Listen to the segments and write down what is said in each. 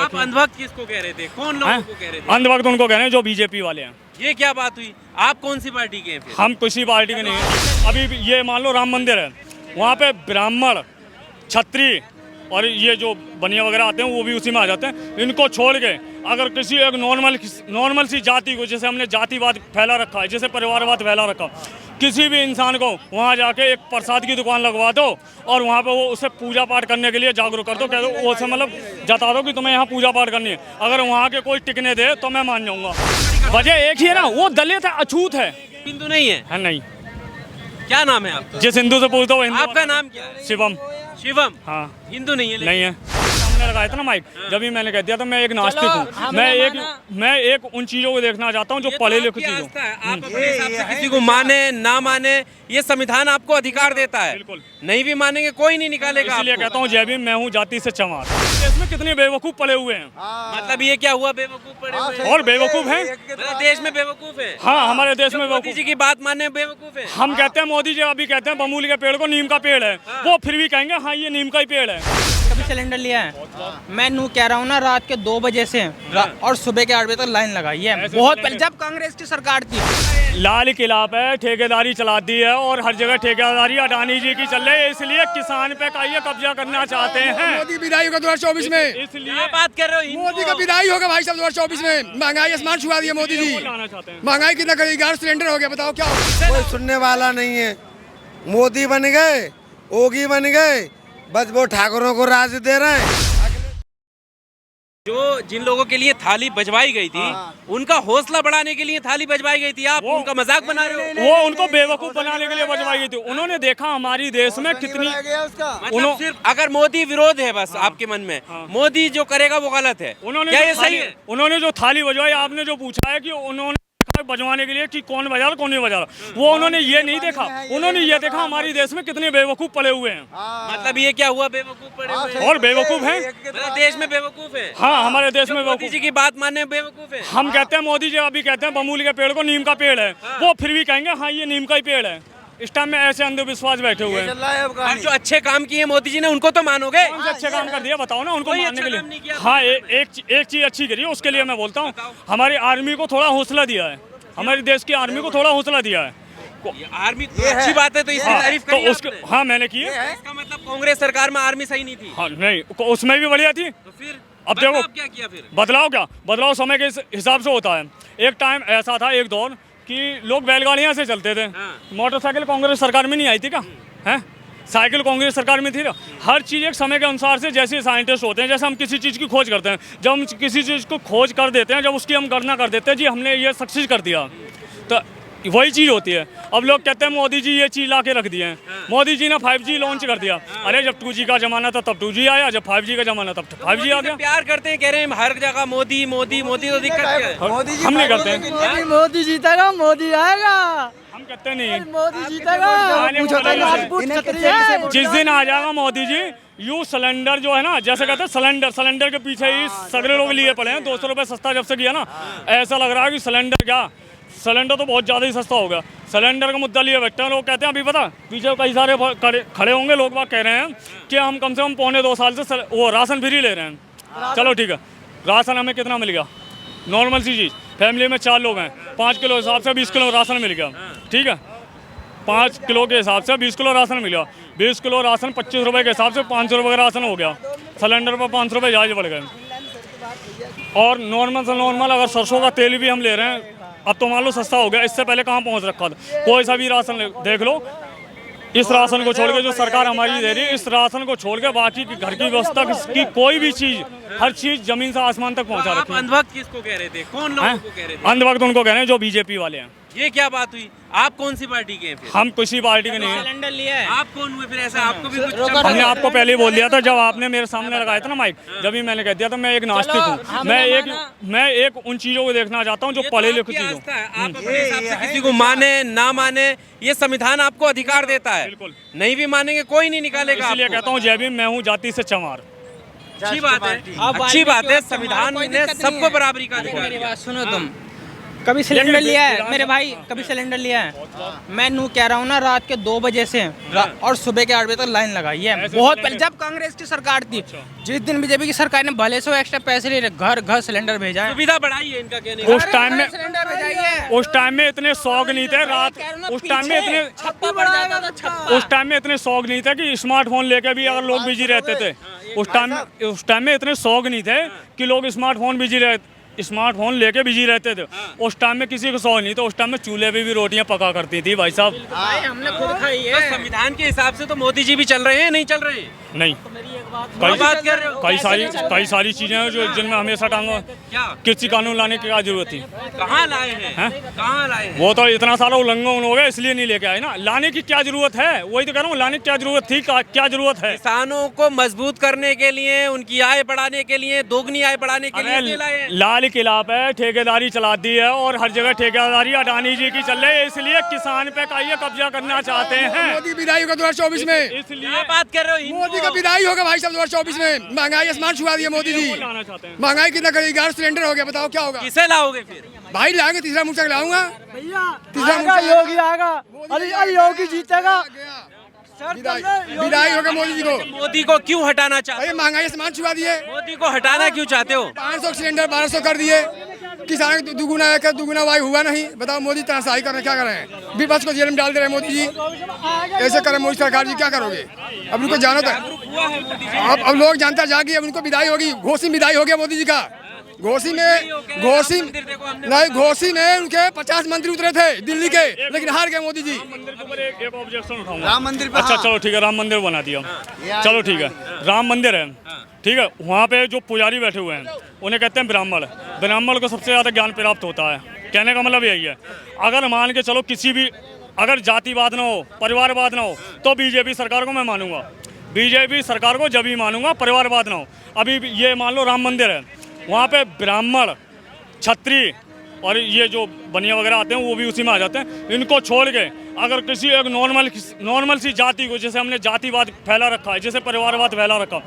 आप अंधभक्त किसको कह रहे थे, कौन लोगों को कह रहे थे? अंधभक्त उनको कह रहे हैं जो बीजेपी वाले हैं। ये क्या बात हुई, आप कौन सी पार्टी के हैं फिर? हम किसी पार्टी के नहीं हैं। अभी भी ये मान लो राम मंदिर है, वहाँ पे ब्राह्मण, क्षत्रिय और ये जो बनिया वगैरह आते हैं वो भी उसी में आ जाते हैं। इनको छोड़ के अगर किसी एक नॉर्मल सी जाति को, जैसे हमने जातिवाद फैला रखा है, जैसे परिवारवाद फैला रखा, किसी भी इंसान को वहाँ जाके एक प्रसाद की दुकान लगवा दो और वहाँ पे वो उसे पूजा पाठ करने के लिए जागरूक कर दो, कह दो वो से मतलब जता दो कि तुम्हें यहाँ पूजा पाठ करनी है। अगर वहाँ के कोई टिकने दे तो मैं मान जाऊँगा। वजह एक ही है ना, वो दलित है, अछूत है, हिंदू नहीं है? है नहीं। क्या नाम है आपका? जिस हिंदू से पूछता हूँ आपका नाम क्या है? शिवम। शिवम? हाँ। हिंदू नहीं है? नहीं है। हमने लगाया था ना माइक, जब भी मैंने कह दिया था मैं एक नास्तिक हूँ। मैं एक उन चीजों को देखना चाहता हूँ जो पढ़े लिखे चीजों। आप अपने हिसाब से किसी को माने ना माने, ये संविधान आपको अधिकार देता है। बिल्कुल। नहीं भी मानेंगे कोई नहीं निकालेगा। इसलिए कहता हूँ जय भीम, मैं हूँ जाति से चमार। इसमें कितने बेवकूफ पड़े हुए हैं। मतलब ये क्या हुआ, बेवकूफ पड़े हुए हैं? और बेवकूफ हैं, मतलब देश में बेवकूफ है? हाँ, हमारे देश में मोदी जी की बात मानने बेवकूफ है। हम कहते हैं मोदी जी अभी कहते हैं बमूल के पेड़ को नीम का पेड़ है, वो फिर भी कहेंगे हाँ ये नीम का ही पेड़ है। कभी सिलेंडर लिया है? मैं नू कह रहा हूँ ना, रात के 2 बजे से और सुबह के 8 बजे तक लाइन लगाई है। बहुत पहले जब कांग्रेस की सरकार थी। लाल किला पे ठेकेदारी चला दी है और हर जगह ठेकेदारी अडानी जी की चल रही है, इसलिए किसान पे का ये कब्जा करना चाहते हैं। मोदी विदाई होगा 2024 में। इसलिए बात कर रहे हो, मोदी का विदाई होगा भाई साहब 2024 में। महंगाई आसमान छुआ दिया मोदी जी। महंगाई कितना करेगी? 11 सिलेंडर हो गया, बताओ क्या होगा? कोई सुनने वाला नहीं है। मोदी बन गए, योगी बन गए, बस वो ठाकुरों को राज दे रहे हैं। जो जिन लोगों के लिए थाली बजवाई गई थी, उनका हौसला बढ़ाने के लिए थाली बजवाई गई थी, आप उनका मजाक बना रहे हो? वो उनको बेवकूफ बनाने के लिए बजवाई गई थी। उन्होंने देखा हमारी देश में कितनी मतलब सिर्फ अगर मोदी विरोध है बस आपके मन में, मोदी जो करेगा वो गलत है, क्या ये सही है? उन्होंने जो थाली बजवाई, आपने जो पूछा है कि उन्होंने बजवाने के लिए कि कौन बजा रहा कौन नहीं बजा रहा, वो उन्होंने ये नहीं देखा। उन्होंने ये देखा हमारी देश में कितने बेवकूफ पड़े हुए हैं। मतलब ये क्या हुआ, बेवकूफ पड़े हुए हैं? और बेवकूफ हैं, मतलब देश में बेवकूफ है? हाँ, हमारे देश में मोदी जी की बात मानने में बेवकूफ है? हम कहते हैं मोदी जी अभी कहते हैं बमूल के पेड़ को नीम का पेड़ है, वो फिर भी कहेंगे हाँ ये नीम का ही पेड़ है। इस टाइम में ऐसे अंधविश्वास बैठे हुए हैं। और जो अच्छे काम किए मोदी जी ने, उनको तो मानोगे? कौन से अच्छे काम कर दिया बताओ ना उनको मानने के नहीं लिए। किया। हाँ, एक चीज अच्छी करी है, उसके लिए मैं बोलता हूँ, हमारी आर्मी को थोड़ा हौसला दिया है। हमारी देश की आर्मी को थोड़ा हौसला दिया है। आर्मी अच्छी बात है, तो इसकी तारीफ तो करिए उसके आपने। हाँ मैंने की है। इसका मतलब कांग्रेस सरकार में आर्मी सही नहीं थी? हाँ नहीं, उसमें भी बढ़िया थी। तो फिर अब देखो क्या किया फिर? बदलाव समय के हिसाब से होता है। एक टाइम ऐसा था, एक दौर कि लोग बैलगाड़ियाँ से चलते थे। मोटरसाइकिल कांग्रेस सरकार में नहीं आई थी क्या? है साइकिल कांग्रेस सरकार में थी ना। हर चीज़ एक समय के अनुसार से, जैसे साइंटिस्ट होते हैं, जैसे हम किसी चीज़ की खोज करते हैं, जब हम किसी चीज़ को खोज कर देते हैं, जब उसकी हम गणना कर देते हैं जी हमने ये सक्सेस कर दिया, तो वही चीज़ होती है। अब लोग कहते हैं मोदी जी ये चीज़ ला के रख दिए हैं। मोदी जी ने 5G लॉन्च कर दिया। अरे जब 2G का जमाना था तब 2G आया, जब 5G का जमाना तब 5G आ गया। प्यार करते हैं, कह रहे हैं हर जगह मोदी मोदी मोदी, तो दिक्कत क्या है? हम नहीं करते हैं। मोदी जीतेगा, मोदी आएगा। हम कहते नहीं। मोदी जीतेगा। जिस दिन आ जाएगा मोदी जी, यू सिलेंडर जो है ना, जैसे कहते हैं सिलेंडर के पीछे ही सगरे लोग लिए पड़े हैं। 200 रुपये सस्ता जब से किया ना, ऐसा लग रहा है कि सिलेंडर तो बहुत ज़्यादा ही सस्ता हो गया। सिलेंडर का मुद्दा लिए बैठते हैं लोग। कहते हैं अभी पता पीछे कई सारे खड़े होंगे लोग, बात कह रहे हैं कि हम कम से कम 1.25 साल से वो राशन फ्री ले रहे हैं। चलो ठीक है, राशन हमें कितना मिल गया? नॉर्मल सी चीज़, फैमिली में 4 लोग हैं, 5 किलो हिसाब से 20 किलो राशन मिल गया। ठीक है, 5 किलो के हिसाब से 20 किलो राशन मिल गया। 20 किलो राशन 25 रुपये के हिसाब से 500 रुपये का राशन हो गया। सिलेंडर पर 500 रुपये ज़्यादा बढ़ गए। और नॉर्मल से नॉर्मल अगर सरसों का तेल भी हम ले रहे हैं, अब तो मान लो सस्ता हो गया। इससे पहले कहाँ पहुँच रखा था? कोई सा भी राशन देख लो, इस राशन को छोड़ के जो सरकार हमारी दे रही है, इस राशन को छोड़ के बाकी की घर की व्यवस्था की कोई भी चीज़, हर चीज़ जमीन से आसमान तक पहुँचा रखी है। अंधभक्त किसको कह रहे थे, कौन लोगों को कह रहे थे? अंधभक्त उनको कह रहे हैं जो बीजेपी वाले हैं। ये क्या बात हुई, आप कौन सी पार्टी के हैं फिर? हम किसी पार्टी के नहीं हैं। सिलेंडर लिया है? आप कौन हुए फिर? ऐसा आपको भी कुछ? हमने आपको पहले ही बोल दिया था, जब आपने मेरे सामने लगाया था ना माइक, जब भी मैंने कह दिया था मैं एक नास्तिक हूँ। मैं एक उन चीज़ों को देखना चाहता हूँ जो पढ़े लिखे चीज़ों। आप अपने हिसाब से किसी को माने ना माने, ये संविधान आपको अधिकार देता है। बिल्कुल। नहीं भी मानेंगे कोई नहीं निकालेगा। इसलिए कहता हूँ जय भीम, मैं हूँ जाति से चमार। अच्छी बात है, अच्छी बात है। संविधान ने सबको बराबरी का अधिकार दिया। सुनो तुम, कभी सिलेंडर लिया है मेरे भाई, कभी सिलेंडर लिया है। मैं नू कह रहा हूँ ना, रात के 2 बजे से और सुबह के 8 बजे तक लाइन लगाई है। बहुत पहले जब कांग्रेस की सरकार थी, जिस दिन बीजेपी की सरकार ने भले से एक्स्ट्रा पैसे ले घर घर सिलेंडर भेजा है, सुविधा बढ़ाई है इनका कहने उस टाइम में सिलेंडर भेजाई है। उस टाइम में इतने शौक नहीं थे रात उस टाइम में इतने छप्पा बढ़ जाता था, छप्पा। उस टाइम में इतने शौक नहीं थे कि स्मार्टफोन लेके भी अगर लोग बिजी रहते थे। उस टाइम में इतने शौक नहीं थे कि लोग स्मार्टफोन लेके बिजी रहते थे। उस टाइम में किसी को शौक नहीं था। उस टाइम में चूल्हे पे भी रोटियां पका करती थी भाई साहब। भाई हमने खुद खाई है। संविधान के हिसाब से तो मोदी जी भी चल रहे हैं, नहीं चल रहे हैं? नहीं, बात कर रहे हो? कई सारी चीजें हैं जो जिनमें हमेशा टांगो क्या किसी कानून लाने की क्या जरूरत थी। कहाँ लाए हैं? कहाँ लाए हैं? वो तो इतना सारा उल्लंघन हो गया इसलिए नहीं लेके आए ना। लाने की क्या जरूरत है, वही तो कह रहा हूँ, लाने की क्या जरूरत थी, क्या जरूरत है। किसानों को मजबूत करने के लिए, उनकी आय बढ़ाने के लिए, दोगुनी आय बढ़ाने के लिए लाए हैं। लाल किला पे ठेकेदारी चलाती है और हर जगह ठेकेदारी अडानी जी की चल रही है, इसलिए किसान पे का ये कब्जा करना चाहते हैं। मोदी विदाई होगा 2024 में। इसलिए बात कर रहे हो? मोदी का विदाई होगा भाई साहब 2024 में। महंगाई आसमान छुआ दिया मोदी जी। लाना चाहते हैं। महंगाई कितना करेगी? 11 सिलेंडर हो गया, बताओ क्या होगा? किसे लाओगे फिर? भाई लाएंगे, तीसरा मुर्चा लाऊंगा। तीसरा आएगा, योगी आएगा, अरे योगी जीतेगा। विदाई होगा मोदी जी को। मोदी को क्यों हटाना चाहते भाई महंगाई आसमान छुआ दिए। हो? मोदी को हटाना क्यों चाहते हो? 500 सिलेंडर 1200 कर दिए। किसान दुगुना वाई हुआ नहीं। बताओ मोदी तनाशाही कर रहे हैं, क्या कर रहे हैं? विपक्ष को जेल में डाल दे रहे हैं मोदी जी। ऐसे करें मोदी सरकार जी, क्या करोगे? अब उनको जानो तो अब लोग जानता जागी। अब उनको विदाई होगी, घोषी विदाई हो गया मोदी जी का। घोषी में उनके 50 मंत्री उतरे थे दिल्ली के, लेकिन हार गए मोदी जी। मंदिर के ऊपर एक ऑब्जेक्शन उठाऊंगा। राम मंदिर पे। अच्छा चलो ठीक है, राम मंदिर बना दिया, चलो ठीक है, राम मंदिर है, ठीक है। वहाँ पे जो पुजारी बैठे हुए हैं उन्हें कहते हैं ब्राह्मण। ब्राह्मण को सबसे ज़्यादा ज्ञान प्राप्त होता है। कहने का मतलब यही है, अगर मान के चलो किसी भी अगर जातिवाद ना हो, परिवारवाद ना हो, तो बीजेपी सरकार को मैं मानूंगा। बीजेपी सरकार को जब ही मानूंगा परिवारवाद ना हो। अभी ये मान लो राम मंदिर है, वहाँ पे ब्राह्मण, क्षत्रिय और ये जो बनिया वगैरह आते हैं वो भी उसी में आ जाते हैं। इनको छोड़ के अगर किसी एक नॉर्मल सी जाति को, जैसे हमने जातिवाद फैला रखा है, जैसे परिवारवाद फैला रखा,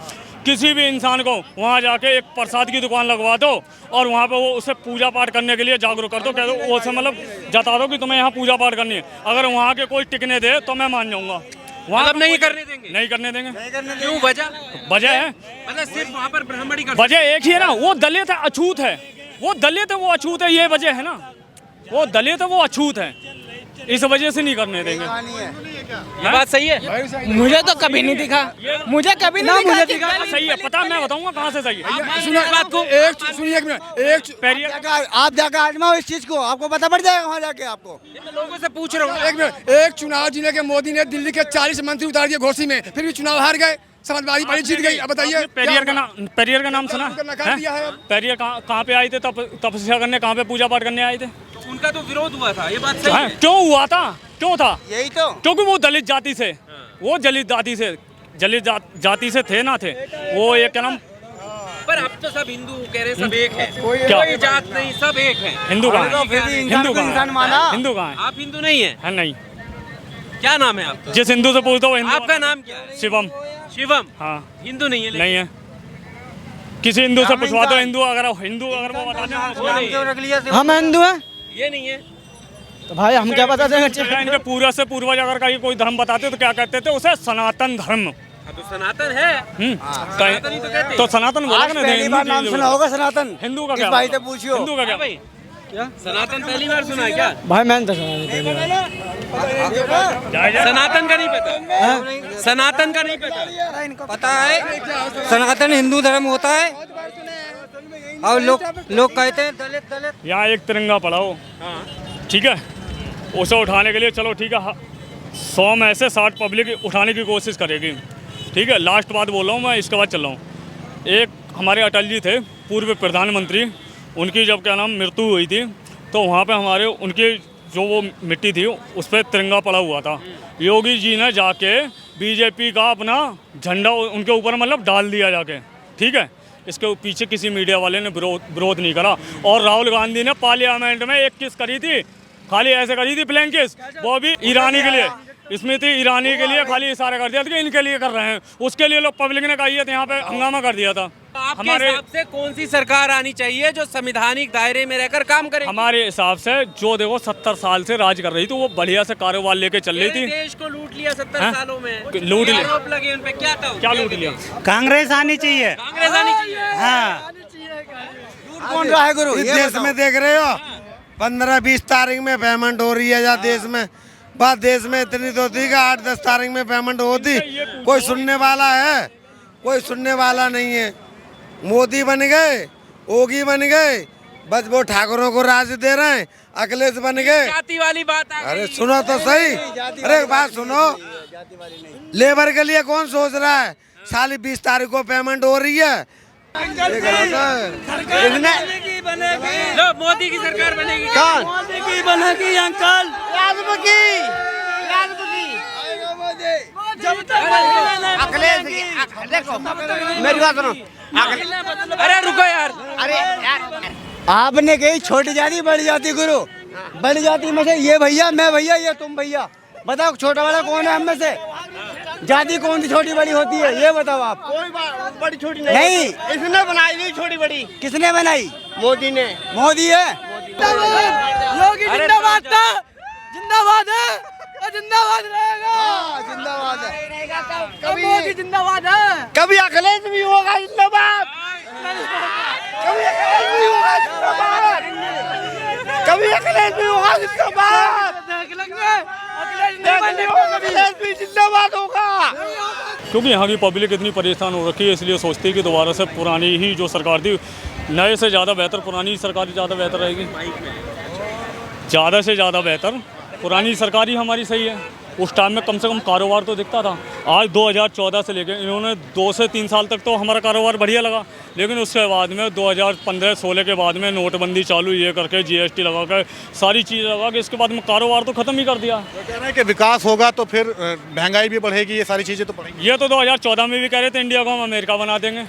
किसी भी इंसान को वहाँ जाके एक प्रसाद की दुकान लगवा दो और वहाँ पे वो उसे पूजा पाठ करने के लिए जागरूक कर दो, कह दो वो से मतलब जता दो कि तुम्हें यहाँ पूजा पाठ करनी है। अगर वहाँ के कोई टिकने दे तो मैं मान जाऊँगा। मतलब नहीं करने देंगे? नहीं करने देंगे। क्यों? वजह है मतलब सिर्फ वहाँ पर ब्राह्मण ही कर वजह एक ही है ना, वो दलित है, अछूत है। वो दलित है, वो अछूत है, ये वजह है ना। वो दलित है, वो अछूत है, इस वजह से नहीं करने देंगे। ये बात सही है? मुझे तो कभी नहीं दिखा, मुझे कभी नहीं दिखा। सही है, पता मैं बताऊंगा कहाँ से सही है। सुनिए बात को, एक सुनिए एक मिनट, आप जाकर आजमाओ इस चीज को, आपको पता पड़ जाएगा वहाँ जाके आपको। मैं लोगों से पूछ रहा हूँ। एक मिनट। एक चुनाव जीने के मोदी ने दिल्ली के 40 मंत्री उतार दिए घोषी में, फिर भी चुनाव हार गए। समाजवादी पार्टी जीत गई। अब बताइए, पेरियर का नाम सुना? पेरियर कहाँ पे आए थे? तपस्या करने, कहाँ पे पूजा पाठ करने आए थे? उनका तो विरोध हुआ था, ये बात सही है। क्यों हुआ था? क्यों था? यही तो, क्योंकि वो दलित जाति से, दलित जाति से थे ना थे वो, एक क्या नाम। पर अब तो सब हिंदू कह रहे, सब एक है, क्या? कोई जात नहीं, सब एक है। हिंदू कहाँ है? हिंदू कहाँ? हिंदू कहाँ है? आप हिंदू नहीं है? है नहीं। क्या नाम है आपका? जिस हिंदू से पूछता हूँ आपका नाम क्या है? शिवम। शिवम? हाँ। हिंदू नहीं है? नहीं है। किसी हिंदू से पूछवा दो, हिंदू अगर वो बता दें हम हिंदू हैं। ये नहीं है तो भाई हम क्या बता देंगे? इनके पूर्वज से पूर्वज अगर का कोई धर्म बताते तो क्या कहते थे उसे? सनातन धर्म। तो सनातन है। सनातन ही तो कहते हैं। तो सनातन बोला आज पहली बार नाम सुना होगा सनातन। हिंदू का इस क्या? भाई से पूछियो। हिंदू का क्या? भाई सनातन पहली बार सुना है क्या? भाई मैंने तो सुना। सनातन का नहीं पता? सनातन का नहीं पता? पता है सनातन हिंदू धर्म होता है और लोग कहते हैं दलित। यहाँ एक तिरंगा पड़ा हो, ठीक है, उसे उठाने के लिए चलो ठीक है 100 में से 60 पब्लिक उठाने की कोशिश करेगी, ठीक है। लास्ट बात बोल रहा हूँ मैं, इसके बाद चल रहा हूँ। एक हमारे अटल जी थे, पूर्व प्रधानमंत्री, उनकी जब क्या नाम मृत्यु हुई थी तो वहाँ पे हमारे उनकी जो वो मिट्टी थी उस पर तिरंगा पड़ा हुआ था। योगी जी ने जाके बीजेपी का अपना झंडा उनके ऊपर मतलब डाल दिया जाके, ठीक है। इसके पीछे किसी मीडिया वाले ने विरोध नहीं करा। और राहुल गांधी ने पार्लियामेंट में एक किस करी थी, खाली ऐसे करी थी प्लेन किस, वो भी ईरानी के लिए। स्मृति ईरानी के लिए खाली इशारा कर दिया था कि इनके लिए कर रहे हैं, उसके लिए लोग पब्लिक ने कही है, तो यहाँ पे हंगामा कर दिया था। आपके हिसाब से कौन सी सरकार आनी चाहिए जो संवैधानिक दायरे में रहकर काम करे? हमारे हिसाब से जो देखो 70 साल से राज कर रही थी, वो बढ़िया से कारोबार लेके चल रही थी। देश को लूट लिया 70 सालों में, लूट लिया, आरोप लगे उन पे, क्या लूट लिया? कांग्रेस आनी चाहिए। कांग्रेस आनी चाहिए। हाँ, कौन रहा है गुरु? इस देश में देख रहे हो 15-20 तारीख में पेमेंट हो रही है, या देश में बात देश में इतनी तो थी कि 8-10 तारीख में पेमेंट होती। कोई सुनने वाला है? कोई सुनने वाला नहीं है। मोदी बन गए, योगी बन गए, बस वो ठाकुरों को राज दे रहे हैं। अखिलेश बन गए। जाति वाली बात आ गई। अरे सुनो तो सही, अरे बात सुनो, लेबर के लिए कौन सोच रहा है? साली 20 तारीख को पेमेंट हो रही है। लो, मोदी की सरकार बनेगी। मोदी की बनेगी अंकल, मेरी बात सुनो। अरे रुको यार, अरे यार, आपने कही छोटी जाति बड़ी जाति गुरु, बड़ी जाति में से ये भैया, मैं भैया, ये तुम भैया, बताओ छोटा बड़ा कौन है हम में से? जाति कौन सी छोटी बड़ी होती है, ये बताओ आप। कोई बड़ी छोटी नहीं, इसने बनाई थी छोटी बड़ी। किसने बनाई? मोदी ने। मोदी है। योगी जिंदाबाद था, जिंदाबाद है, जिंदाबाद रहेगा, जिंदाबाद है। कभी मोदी जिंदाबाद है। कभी अखिलेश भी होगा जिंदाबाद, कभी अखिलेश भी होगा जिंदाबाद, कभी अखिलेश भी होगा जिंदाबाद, अखिलेश भी जिंदाबाद होगा। क्योंकि यहाँ की पब्लिक इतनी परेशान हो रखी है, इसलिए सोचती है कि दोबारा से पुरानी ही जो सरकार थी, नए से ज़्यादा बेहतर पुरानी सरकार ज़्यादा बेहतर रहेगी। ज़्यादा से ज़्यादा बेहतर पुरानी सरकार ही हमारी सही है। उस टाइम में कम से कम कारोबार तो दिखता था। आज 2014 से लेकर इन्होंने 2 से 3 साल तक तो हमारा कारोबार बढ़िया लगा, लेकिन उसके बाद में 2015-16 के बाद में नोटबंदी चालू ये करके GST लगा कर सारी चीज़ लगा के इसके बाद में कारोबार तो ख़त्म ही कर दिया। वो कह रहे हैं कि विकास होगा तो फिर महंगाई भी बढ़ेगी, ये सारी चीज़ें तो बढ़ेंगी। ये तो 2014 में भी कह रहे थे इंडिया को हम अमेरिका बना देंगे।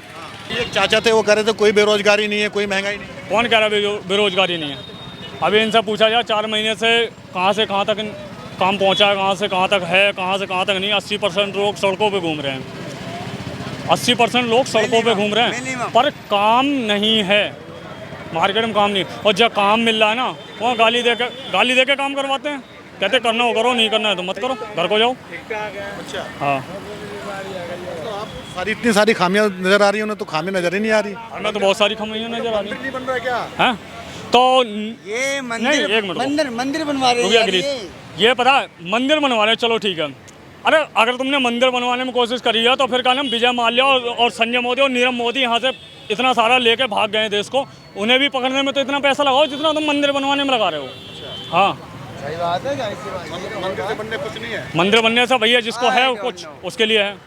एक चाचा थे, वो कह रहे थे कोई बेरोजगारी नहीं है, कोई महंगाई नहीं है। कौन कह रहा है बेरोजगारी नहीं है? अभी इनसे पूछा जाए 4 महीने से कहाँ तक काम पहुँचा है, कहाँ से कहाँ तक है, कहाँ से कहाँ तक नहीं। 80% लोग सड़कों पे घूम रहे हैं, 80% लोग सड़कों पे घूम रहे हैं, पर काम नहीं है, मार्केट में काम नहीं। और जब काम मिल रहा है ना, वहाँ गाली दे के काम करवाते हैं, कहते करना हो करो, नहीं करना है तो मत करो, घर को जाओ। अच्छा, हाँ, सारी इतनी सारी खामियां नजर आ रही है, उन्हें तो खामियां नजर ही नहीं आ रही। हमें तो बहुत सारी खामियां नजर आ रही नहीं बन रहा है क्या? हैं। तो ये मंदिर बनवा रहे हैं। ये पता है, मंदिर बनवा रहे, चलो ठीक है। अरे अगर तुमने मंदिर बनवाने में कोशिश करी है तो फिर क्या नाम, विजय माल्या और संजय मोदी और नीरव मोदी यहाँ से इतना सारा लेके भाग गए देश को, उन्हें भी पकड़ने में तो इतना पैसा लगाओ जितना तुम मंदिर बनवाने में लगा रहे हो। हाँ, सही बात है। मंदिर से बनने कुछ नहीं है, मंदिर बनने से भैया जिसको है कुछ उसके लिए है,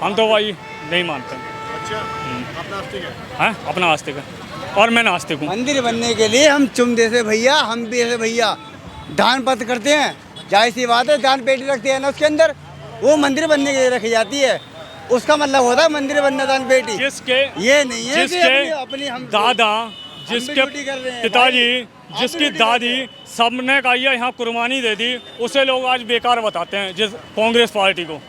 हम तो भाई नहीं मानते। अच्छा, अपना आस्तिक है? हाँ, अपना आस्तिक है और मैं नास्तिक हूँ। मंदिर बनने के लिए हम चुमदे से भैया, हम भी ऐसे भैया दान पत्र करते हैं, जाहिर सी बात है, दान पेटी रखते हैं ना, उसके अंदर वो मंदिर बनने के लिए रखी जाती है। उसका मतलब होता है मंदिर बनना, दान पेटी। जिसके ये नहीं है जिसके अपनी हम दादा, जिसके ड्यूटी कर रहे हैं पिताजी, भाई। जिसकी दादी, सबने कहा यहाँ कुर्बानी दे दी, उसे लोग आज बेकार बताते हैं, जिस कांग्रेस पार्टी को।